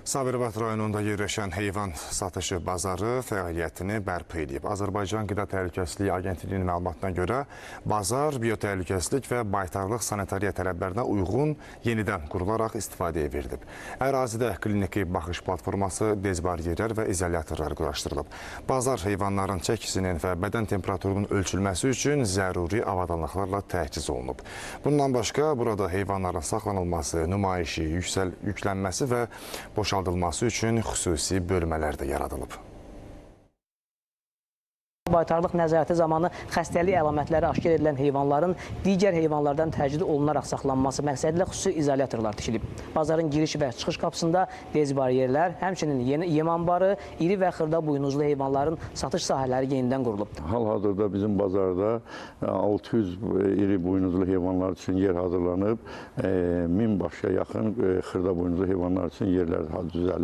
Sabirabad rayonunda yerləşən heyvan satışı bazarı fəaliyyətini bərpa edib. Azərbaycan Qida Təhlükəsizliyi Agentliyinin məlumatına görə bazar biotəhlükəsizlik və baytarlıq sanitariya tələblərinə uyğun yenidən qurularaq istifadəyə verilib. Ərazidə kliniki baxış platforması, dezbaryerlər və izolyatorlar quraşdırılıb. Bazar heyvanların çəkisinin və bədən temperaturunun ölçülməsi üçün zəruri avadanlıqlarla təchiz olunub. Bundan başqa burada heyvanların saxlanılması, nümayişi, yüklənməsi və boşaldılması üçün xüsusi bölmələr də yaradılıb. Baytarlıq nəzarəti zamanı xəstəlik əlamətləri aşkar edilən heyvanların digər heyvanlardan təcrid olunaraq saxlanması məqsədilə xüsusi izolyatorlar tikilib. Bazarın giriş və çıxış qapısında dezbaryerlər, həmçinin yeni yem anbarı, iri və xırda buynuzlu heyvanların satış sahələri yenidən qurulub. Hal-hazırda bizim bazarda 600 iri buynuzlu heyvanlar üçün yer hazırlanıb, 1000 başa yaxın xırda buynuzlu heyvanlar üçün yerlər düzəlib.